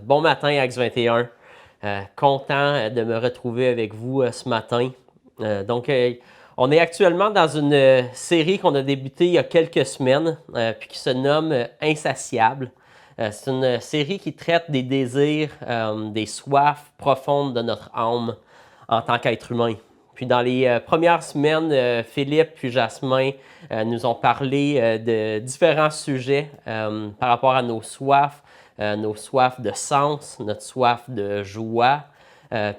Bon matin, Axe 21. Content de me retrouver avec vous ce matin. On est actuellement dans une série qu'on a débutée il y a quelques semaines, puis qui se nomme Insatiable. C'est une série qui traite des désirs, des soifs profondes de notre âme en tant qu'être humain. Puis dans les premières semaines, Philippe puis Jasmin nous ont parlé de différents sujets par rapport à nos soifs de sens, notre soif de joie,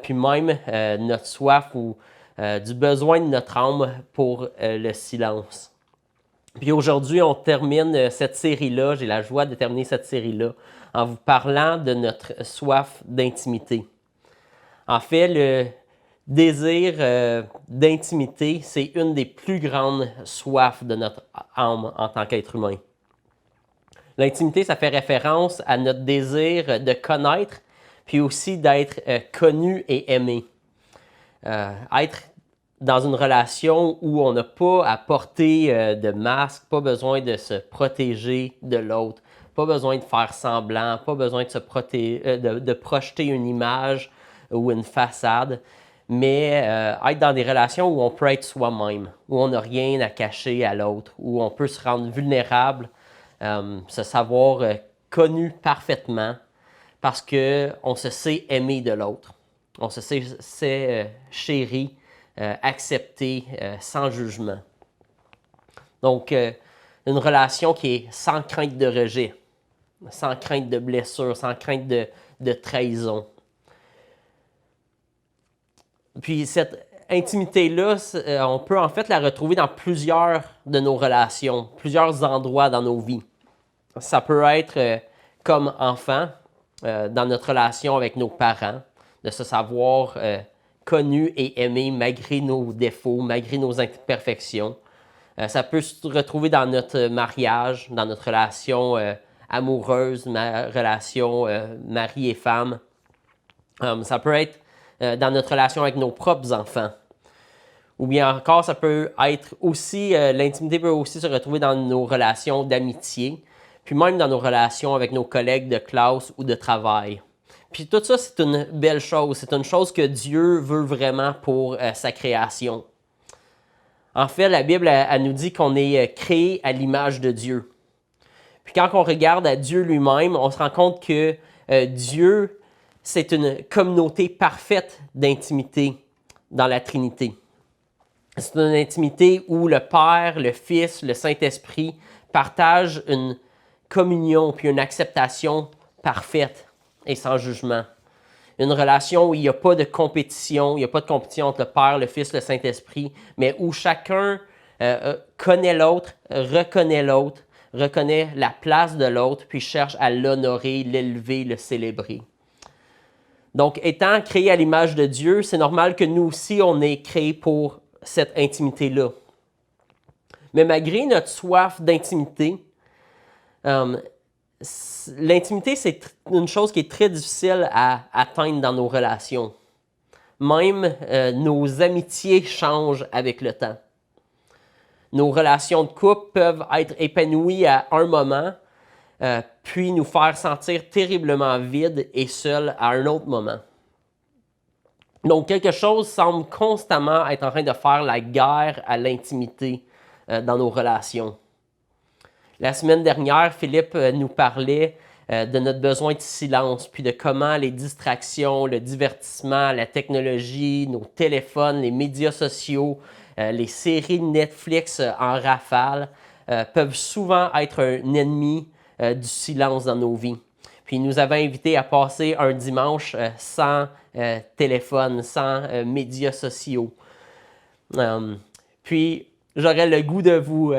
puis même notre soif du besoin de notre âme pour le silence. Puis aujourd'hui, on termine cette série-là, j'ai la joie de terminer cette série-là en vous parlant de notre soif d'intimité. En fait, le désir d'intimité, c'est une des plus grandes soifs de notre âme en tant qu'être humain. L'intimité, ça fait référence à notre désir de connaître, puis aussi d'être connu et aimé. Être dans une relation où on n'a pas à porter de masque, pas besoin de se protéger de l'autre, pas besoin de faire semblant, pas besoin de projeter une image ou une façade, mais être dans des relations où on peut être soi-même, où on n'a rien à cacher à l'autre, où on peut se rendre vulnérable, se savoir connu parfaitement parce qu'on se sait aimé de l'autre. On se sait chéri, accepté, sans jugement. Donc, une relation qui est sans crainte de rejet, sans crainte de blessure, sans crainte de trahison. Puis cette intimité-là, on peut en fait la retrouver dans plusieurs de nos relations, plusieurs endroits dans nos vies. Ça peut être comme enfant, dans notre relation avec nos parents, de se savoir connu et aimé malgré nos défauts, malgré nos imperfections. Ça peut se retrouver dans notre mariage, dans notre relation amoureuse, relation mari et femme. Ça peut être dans notre relation avec nos propres enfants. Ou bien encore, ça peut être aussi, l'intimité peut aussi se retrouver dans nos relations d'amitié, puis même dans nos relations avec nos collègues de classe ou de travail. Puis tout ça, c'est une belle chose. C'est une chose que Dieu veut vraiment pour sa création. En fait, la Bible, elle nous dit qu'on est créé à l'image de Dieu. Puis quand on regarde à Dieu lui-même, on se rend compte que Dieu, c'est une communauté parfaite d'intimité dans la Trinité. C'est une intimité où le Père, le Fils, le Saint-Esprit partagent une communion puis une acceptation parfaite et sans jugement. Une relation où il n'y a pas de compétition, il n'y a pas de compétition entre le Père, le Fils, le Saint-Esprit, mais où chacun connaît l'autre, reconnaît la place de l'autre, puis cherche à l'honorer, l'élever, le célébrer. Donc, étant créé à l'image de Dieu, c'est normal que nous aussi, on est créés pour cette intimité-là. Mais malgré notre soif d'intimité, l'intimité, c'est une chose qui est très difficile à atteindre dans nos relations. Même nos amitiés changent avec le temps. Nos relations de couple peuvent être épanouies à un moment, puis nous faire sentir terriblement vides et seuls à un autre moment. Donc, quelque chose semble constamment être en train de faire la guerre à l'intimité dans nos relations. La semaine dernière, Philippe nous parlait de notre besoin de silence, puis de comment les distractions, le divertissement, la technologie, nos téléphones, les médias sociaux, les séries de Netflix en rafale peuvent souvent être un ennemi du silence dans nos vies. Puis il nous avait invités à passer un dimanche sans téléphone, sans médias sociaux. Puis j'aurais le goût de vous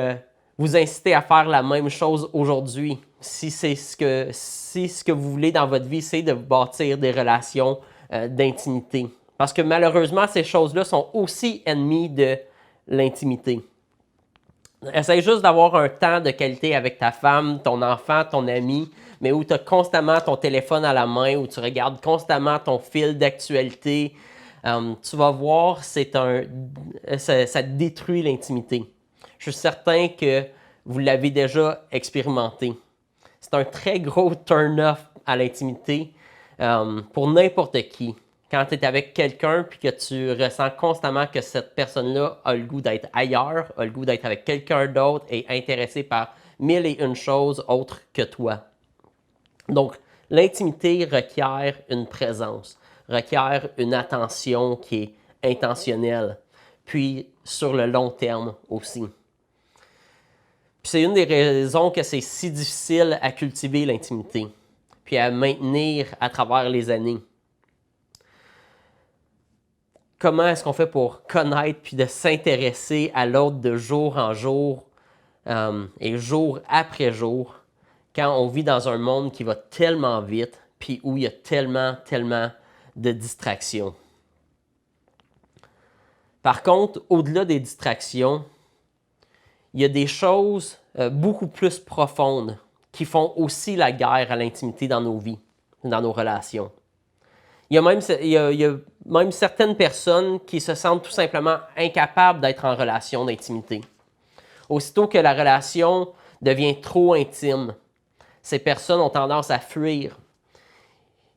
inciter à faire la même chose aujourd'hui. Si ce que vous voulez dans votre vie, c'est de bâtir des relations d'intimité. Parce que malheureusement, ces choses-là sont aussi ennemies de l'intimité. Essaye juste d'avoir un temps de qualité avec ta femme, ton enfant, ton ami, mais où tu as constamment ton téléphone à la main, où tu regardes constamment ton fil d'actualité. Tu vas voir, ça détruit l'intimité. Je suis certain que vous l'avez déjà expérimenté. C'est un très gros turn-off à l'intimité pour n'importe qui. Quand tu es avec quelqu'un puis que tu ressens constamment que cette personne-là a le goût d'être ailleurs, a le goût d'être avec quelqu'un d'autre et intéressé par mille et une choses autres que toi. Donc, l'intimité requiert une présence, requiert une attention qui est intentionnelle, puis sur le long terme aussi. Puis c'est une des raisons que c'est si difficile à cultiver l'intimité, puis à maintenir à travers les années. Comment est-ce qu'on fait pour connaître puis de s'intéresser à l'autre de jour en jour et jour après jour quand on vit dans un monde qui va tellement vite puis où il y a tellement de distractions. Par contre, au-delà des distractions, il y a des choses beaucoup plus profondes qui font aussi la guerre à l'intimité dans nos vies, dans nos relations. Il y a même certaines personnes qui se sentent tout simplement incapables d'être en relation d'intimité. Aussitôt que la relation devient trop intime, ces personnes ont tendance à fuir.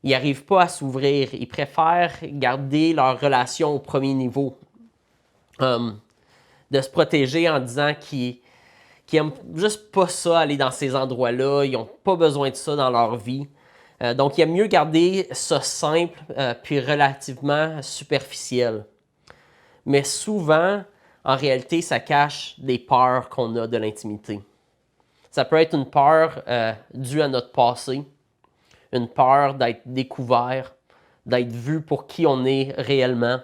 Ils n'arrivent pas à s'ouvrir. Ils préfèrent garder leur relation au premier niveau. De se protéger en disant qu'ils n'aiment juste pas ça, aller dans ces endroits-là. Ils n'ont pas besoin de ça dans leur vie. Donc, il aime mieux garder ça simple puis relativement superficiel. Mais souvent, en réalité, ça cache des peurs qu'on a de l'intimité. Ça peut être une peur due à notre passé, une peur d'être découvert, d'être vu pour qui on est réellement.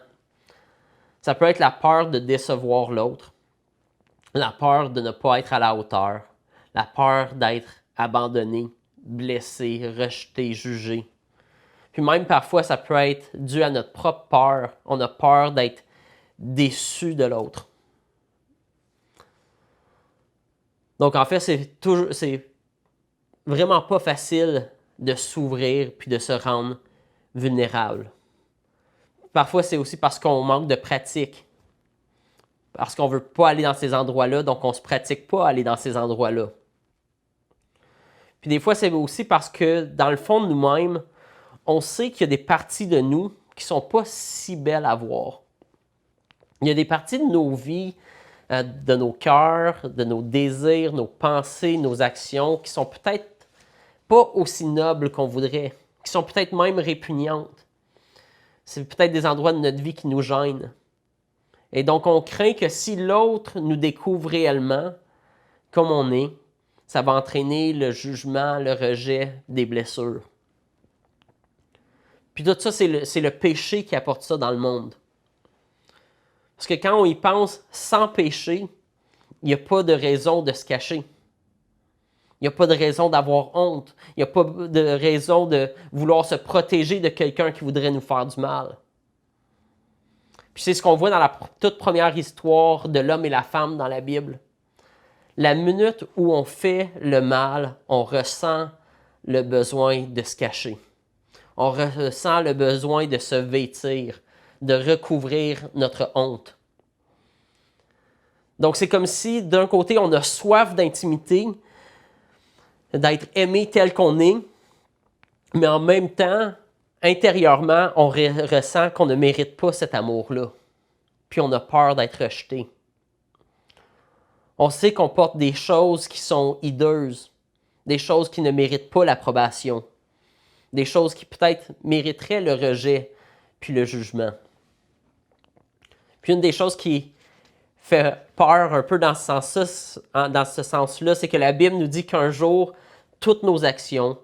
Ça peut être la peur de décevoir l'autre, la peur de ne pas être à la hauteur, la peur d'être abandonné, blessé, rejeté, jugé. Puis même parfois, ça peut être dû à notre propre peur. On a peur d'être déçu de l'autre. Donc en fait, c'est vraiment pas facile de s'ouvrir puis de se rendre vulnérable. Parfois, c'est aussi parce qu'on manque de pratique. Parce qu'on ne veut pas aller dans ces endroits-là, donc on ne se pratique pas à aller dans ces endroits-là. Puis des fois, c'est aussi parce que dans le fond de nous-mêmes, on sait qu'il y a des parties de nous qui ne sont pas si belles à voir. Il y a des parties de nos vies, de nos cœurs, de nos désirs, nos pensées, nos actions qui sont peut-être pas aussi nobles qu'on voudrait, qui sont peut-être même répugnantes. C'est peut-être des endroits de notre vie qui nous gênent. Et donc, on craint que si l'autre nous découvre réellement comme on est, ça va entraîner le jugement, le rejet, des blessures. Puis tout ça, c'est le péché qui apporte ça dans le monde. Parce que quand on y pense sans péché, il n'y a pas de raison de se cacher. Il n'y a pas de raison d'avoir honte. Il n'y a pas de raison de vouloir se protéger de quelqu'un qui voudrait nous faire du mal. Puis c'est ce qu'on voit dans la toute première histoire de l'homme et la femme dans la Bible. La minute où on fait le mal, on ressent le besoin de se cacher. On ressent le besoin de se vêtir, de recouvrir notre honte. Donc c'est comme si d'un côté on a soif d'intimité, d'être aimé tel qu'on est, mais en même temps, intérieurement, on ressent qu'on ne mérite pas cet amour-là. Puis on a peur d'être rejeté. On sait qu'on porte des choses qui sont hideuses, des choses qui ne méritent pas l'approbation, des choses qui peut-être mériteraient le rejet puis le jugement. Puis une des choses qui fait peur un peu dans ce sens-là, c'est que la Bible nous dit qu'un jour, toutes nos actions,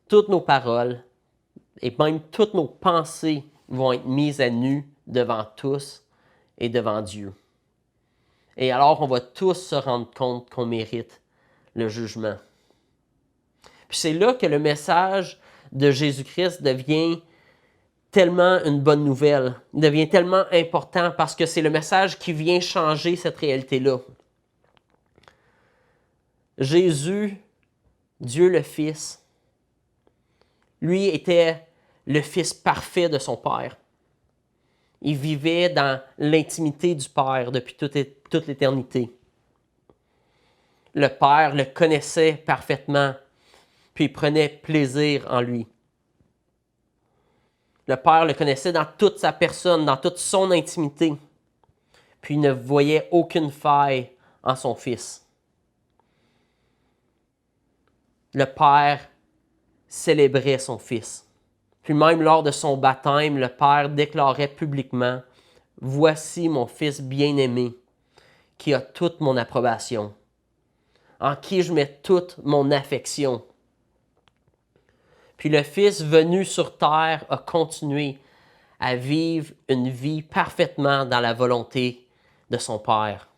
toutes nos paroles et même toutes nos pensées vont être mises à nu devant tous et devant Dieu. Et alors, on va tous se rendre compte qu'on mérite le jugement. Puis c'est là que le message de Jésus-Christ devient tellement une bonne nouvelle. Il devient tellement important parce que c'est le message qui vient changer cette réalité-là. Jésus, Dieu le Fils, lui était le Fils parfait de son Père. Il vivait dans l'intimité du Père depuis toute l'éternité. Le Père le connaissait parfaitement. puis il prenait plaisir en lui. Le Père le connaissait dans toute sa personne, dans toute son intimité, puis il ne voyait aucune faille en son Fils. Le Père célébrait son Fils. Puis même lors de son baptême, le Père déclarait publiquement « Voici mon Fils bien-aimé, qui a toute mon approbation, en qui je mets toute mon affection. » Puis le Fils venu sur terre a continué à vivre une vie parfaitement dans la volonté de son Père.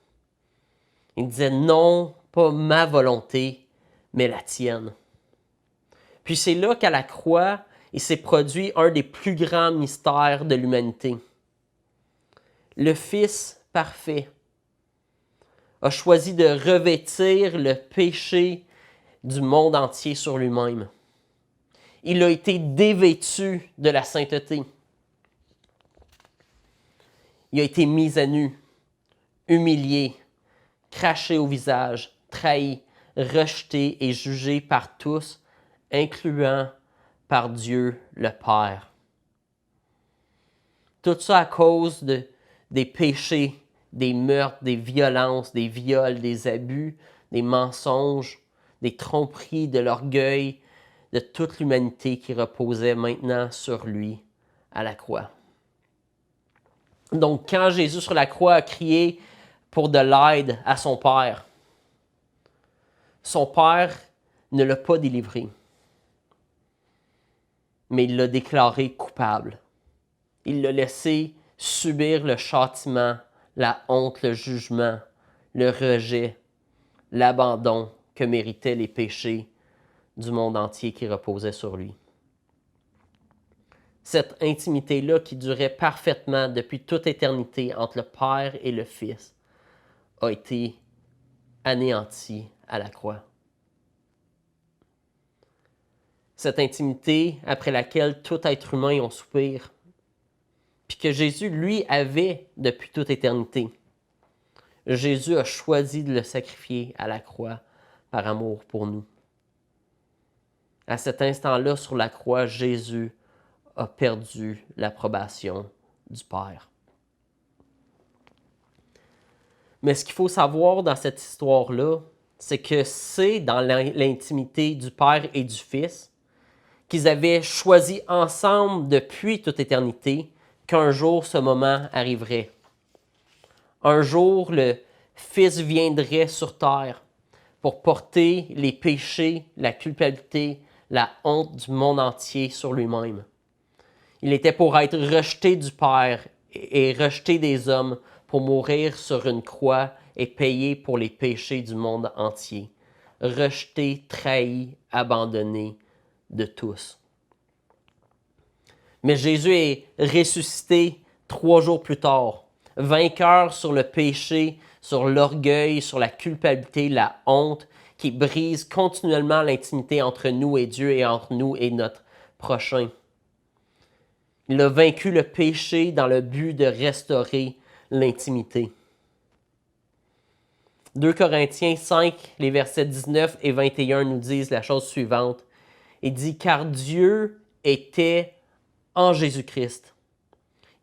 Il disait « Non, pas ma volonté, mais la tienne. » Puis c'est là qu'à la croix, il s'est produit un des plus grands mystères de l'humanité. Le Fils parfait a choisi de revêtir le péché du monde entier sur lui-même. Il a été dévêtu de la sainteté. Il a été mis à nu, humilié, craché au visage, trahi, rejeté et jugé par tous, incluant par Dieu le Père. Tout ça à cause des péchés, des meurtres, des violences, des viols, des abus, des mensonges, des tromperies, de l'orgueil, de toute l'humanité qui reposait maintenant sur lui à la croix. Donc, quand Jésus sur la croix a crié pour de l'aide à son Père ne l'a pas délivré, mais il l'a déclaré coupable. Il l'a laissé subir le châtiment, la honte, le jugement, le rejet, l'abandon que méritaient les péchés du monde entier qui reposait sur lui. Cette intimité-là qui durait parfaitement depuis toute éternité entre le Père et le Fils a été anéantie à la croix. Cette intimité après laquelle tout être humain en soupire, puis que Jésus, lui, avait depuis toute éternité. Jésus a choisi de le sacrifier à la croix par amour pour nous. À cet instant-là, sur la croix, Jésus a perdu l'approbation du Père. Mais ce qu'il faut savoir dans cette histoire-là, c'est que c'est dans l'intimité du Père et du Fils qu'ils avaient choisi ensemble depuis toute éternité qu'un jour ce moment arriverait. Un jour, le Fils viendrait sur terre pour porter les péchés, la culpabilité, la honte du monde entier sur lui-même. Il était pour être rejeté du Père et rejeté des hommes pour mourir sur une croix et payer pour les péchés du monde entier. Rejeté, trahi, abandonné de tous. Mais Jésus est ressuscité 3 jours plus tard, vainqueur sur le péché, sur l'orgueil, sur la culpabilité, la honte, qui brise continuellement l'intimité entre nous et Dieu et entre nous et notre prochain. Il a vaincu le péché dans le but de restaurer l'intimité. 2 Corinthiens 5, les versets 19 et 21 nous disent la chose suivante. Il dit « Car Dieu était en Jésus-Christ.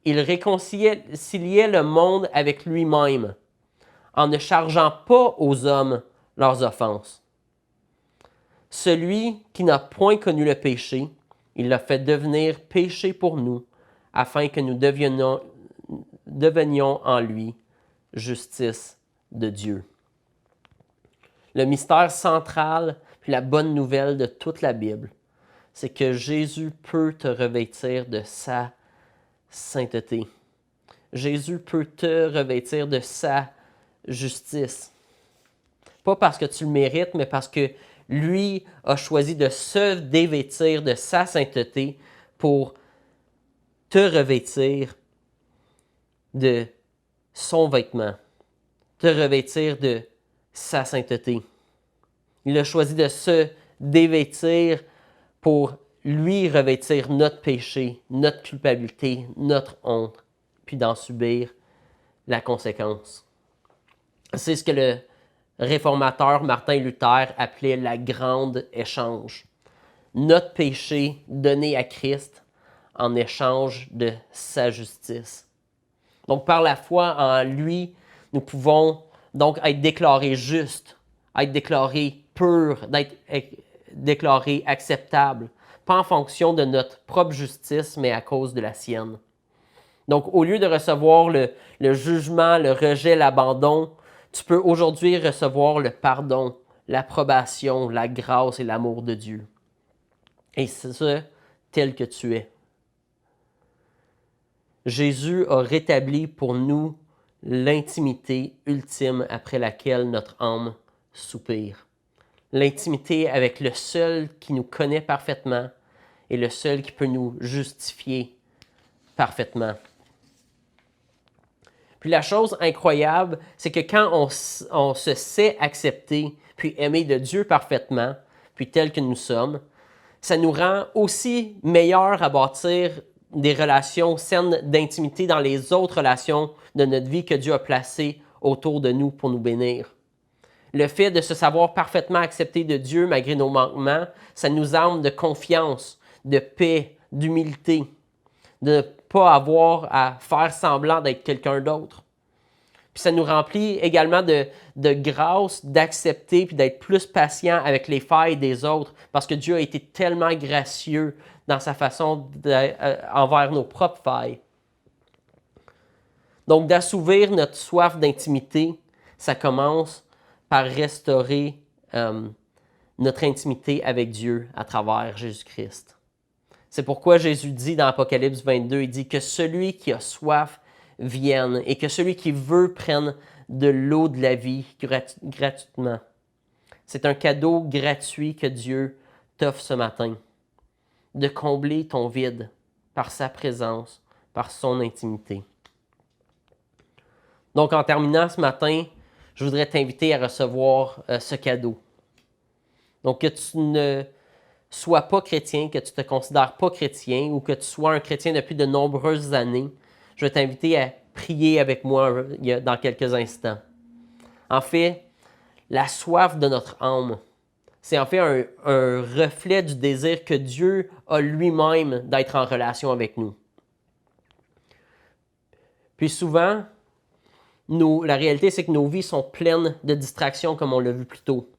Il réconciliait le monde avec lui-même en ne chargeant pas aux hommes leurs offenses. Celui qui n'a point connu le péché, il l'a fait devenir péché pour nous, afin que nous devenions en lui justice de Dieu. » Le mystère central, puis la bonne nouvelle de toute la Bible, c'est que Jésus peut te revêtir de sa sainteté. Jésus peut te revêtir de sa justice. Pas parce que tu le mérites, mais parce que lui a choisi de se dévêtir de sa sainteté pour te revêtir de son vêtement, te revêtir de sa sainteté. Il a choisi de se dévêtir pour lui revêtir notre péché, notre culpabilité, notre honte, puis d'en subir la conséquence. C'est ce que le réformateur Martin Luther appelait la grande échange. notre péché donné à Christ en échange de sa justice. Donc, par la foi en lui, nous pouvons donc être déclarés justes, être déclarés purs, d'être déclarés acceptables, pas en fonction de notre propre justice, mais à cause de la sienne. Donc, au lieu de recevoir le jugement, le rejet, l'abandon, tu peux aujourd'hui recevoir le pardon, l'approbation, la grâce et l'amour de Dieu. Et c'est ça, tel que tu es. Jésus a rétabli pour nous l'intimité ultime après laquelle notre âme soupire. L'intimité avec le seul qui nous connaît parfaitement et le seul qui peut nous justifier parfaitement. Puis la chose incroyable, c'est que quand on se sait accepter puis aimer de Dieu parfaitement, puis tel que nous sommes, ça nous rend aussi meilleurs à bâtir des relations saines d'intimité dans les autres relations de notre vie que Dieu a placées autour de nous pour nous bénir. Le fait de se savoir parfaitement accepté de Dieu malgré nos manquements, ça nous arme de confiance, de paix, d'humilité, de ne pas avoir à faire semblant d'être quelqu'un d'autre. Puis ça nous remplit également de grâce, d'accepter puis d'être plus patient avec les failles des autres parce que Dieu a été tellement gracieux dans sa façon envers nos propres failles. Donc, d'assouvir notre soif d'intimité, ça commence par restaurer notre intimité avec Dieu à travers Jésus-Christ. C'est pourquoi Jésus dit dans Apocalypse 22, il dit que celui qui a soif vienne et que celui qui veut prenne de l'eau de la vie gratuitement. C'est un cadeau gratuit que Dieu t'offre ce matin, de combler ton vide par sa présence, par son intimité. Donc, en terminant ce matin, je voudrais t'inviter à recevoir ce cadeau. Donc, que tu ne sois pas chrétien, que tu ne te considères pas chrétien ou que tu sois un chrétien depuis de nombreuses années, je vais t'inviter à prier avec moi dans quelques instants. En fait, la soif de notre âme, c'est en fait un reflet du désir que Dieu a lui-même d'être en relation avec nous. Puis souvent, la réalité, c'est que nos vies sont pleines de distractions, comme on l'a vu plus tôt.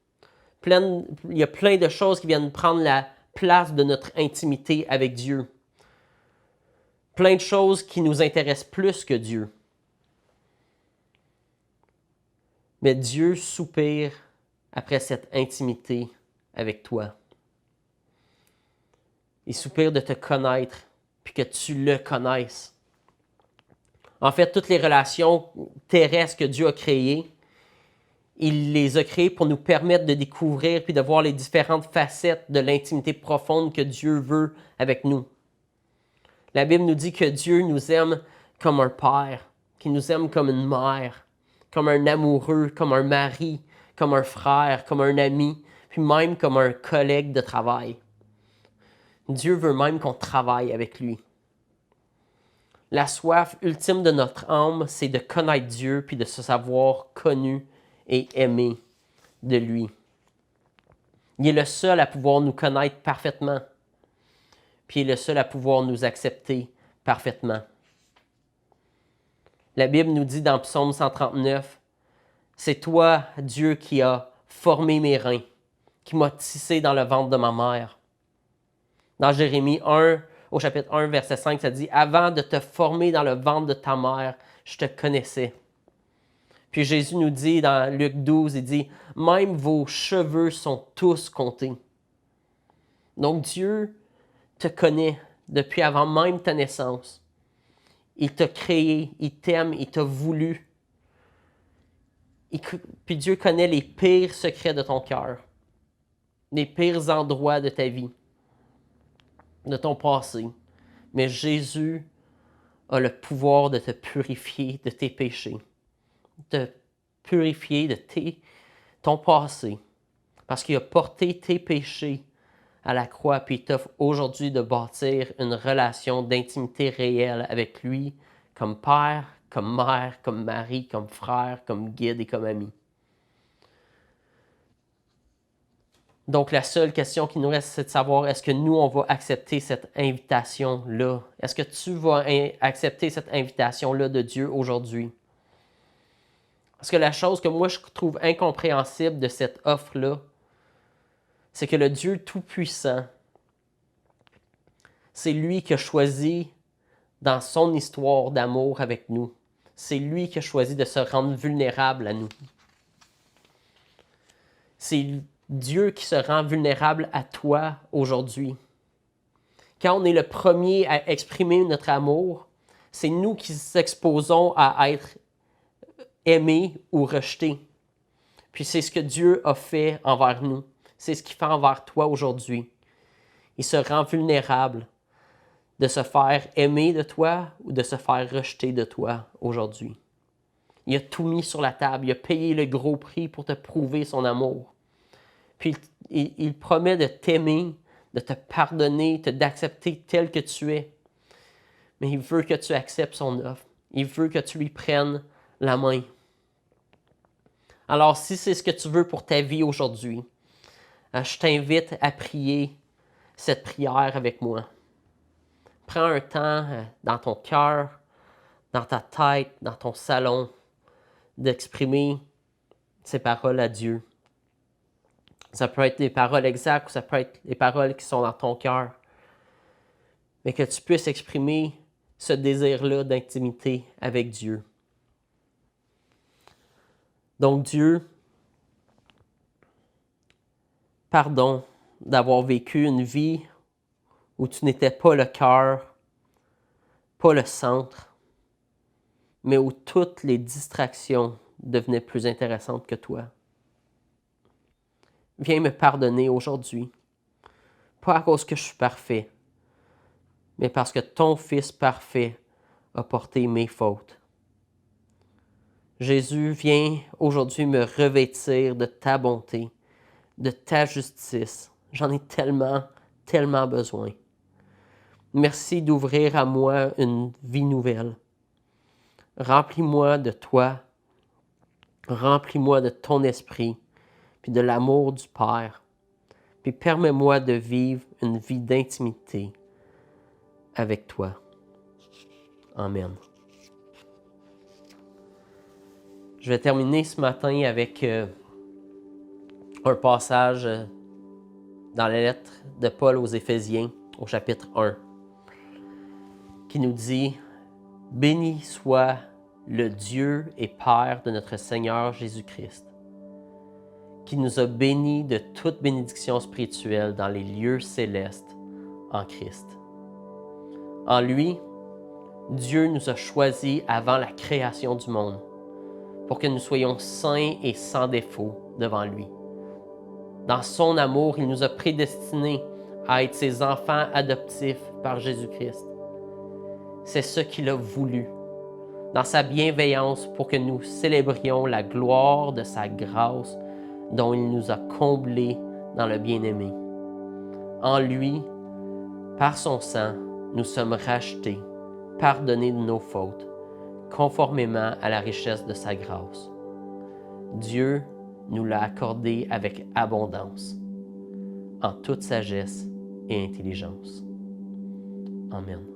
Il y a plein de choses qui viennent prendre la place de notre intimité avec Dieu. Plein de choses qui nous intéressent plus que Dieu. Mais Dieu soupire après cette intimité avec toi. Il soupire de te connaître, puis que tu le connaisses. En fait, toutes les relations terrestres que Dieu a créées, il les a créées pour nous permettre de découvrir puis de voir les différentes facettes de l'intimité profonde que Dieu veut avec nous. La Bible nous dit que Dieu nous aime comme un père, qu'il nous aime comme une mère, comme un amoureux, comme un mari, comme un frère, comme un ami, puis même comme un collègue de travail. Dieu veut même qu'on travaille avec lui. La soif ultime de notre âme, c'est de connaître Dieu puis de se savoir connu et aimé de lui. Il est le seul à pouvoir nous connaître parfaitement, puis il est le seul à pouvoir nous accepter parfaitement. La Bible nous dit dans Psaume 139, « C'est toi, Dieu, qui as formé mes reins, qui m'as tissé dans le ventre de ma mère. » Dans Jérémie 1, au chapitre 1, verset 5, ça dit « Avant de te former dans le ventre de ta mère, je te connaissais. » Puis Jésus nous dit dans Luc 12, il dit « Même vos cheveux sont tous comptés. » Donc Dieu te connaît depuis avant même ta naissance. Il t'a créé, il t'aime, il t'a voulu. Puis Dieu connaît les pires secrets de ton cœur, les pires endroits de ta vie, de ton passé. Mais Jésus a le pouvoir de te purifier de tes péchés, de te purifier de ton passé, parce qu'il a porté tes péchés à la croix, puis il t'offre aujourd'hui de bâtir une relation d'intimité réelle avec lui, comme père, comme mère, comme mari, comme frère, comme guide et comme ami. Donc, la seule question qui nous reste, c'est de savoir, est-ce que nous, on va accepter cette invitation-là? Est-ce que tu vas accepter cette invitation-là de Dieu aujourd'hui? Parce que la chose que moi, je trouve incompréhensible de cette offre-là, c'est que le Dieu Tout-Puissant, c'est lui qui a choisi dans son histoire d'amour avec nous. C'est lui qui a choisi de se rendre vulnérable à nous. C'est Dieu qui se rend vulnérable à toi aujourd'hui. Quand on est le premier à exprimer notre amour, c'est nous qui s'exposons à être aimés ou rejetés. Puis c'est ce que Dieu a fait envers nous. C'est ce qu'il fait envers toi aujourd'hui. Il se rend vulnérable de se faire aimer de toi ou de se faire rejeter de toi aujourd'hui. Il a tout mis sur la table. Il a payé le gros prix pour te prouver son amour. Puis il promet de t'aimer, de te pardonner, d'accepter tel que tu es. Mais il veut que tu acceptes son offre. Il veut que tu lui prennes la main. Alors, si c'est ce que tu veux pour ta vie aujourd'hui, je t'invite à prier cette prière avec moi. Prends un temps dans ton cœur, dans ta tête, dans ton salon, d'exprimer ces paroles à Dieu. Ça peut être des paroles exactes ou ça peut être des paroles qui sont dans ton cœur. Mais que tu puisses exprimer ce désir-là d'intimité avec Dieu. Donc Dieu, pardon d'avoir vécu une vie où tu n'étais pas le cœur, pas le centre, mais où toutes les distractions devenaient plus intéressantes que toi. Viens me pardonner aujourd'hui, pas à cause que je suis parfait, mais parce que ton Fils parfait a porté mes fautes. Jésus, viens aujourd'hui me revêtir de ta bonté, de ta justice. J'en ai tellement, tellement besoin. Merci d'ouvrir à moi une vie nouvelle. Remplis-moi de toi, remplis-moi de ton esprit, puis de l'amour du Père. Puis permets-moi de vivre une vie d'intimité avec toi. Amen. Je vais terminer ce matin avec un passage dans la lettre de Paul aux Éphésiens, au chapitre 1, qui nous dit « Béni soit le Dieu et Père de notre Seigneur Jésus-Christ, qui nous a bénis de toute bénédiction spirituelle dans les lieux célestes en Christ. En lui, Dieu nous a choisis avant la création du monde pour que nous soyons saints et sans défaut devant lui. Dans son amour, il nous a prédestinés à être ses enfants adoptifs par Jésus-Christ. C'est ce qu'il a voulu, dans sa bienveillance pour que nous célébrions la gloire de sa grâce dont il nous a comblés dans le bien-aimé. En lui, par son sang, nous sommes rachetés, pardonnés de nos fautes, conformément à la richesse de sa grâce. Dieu nous l'a accordé avec abondance, en toute sagesse et intelligence. Amen.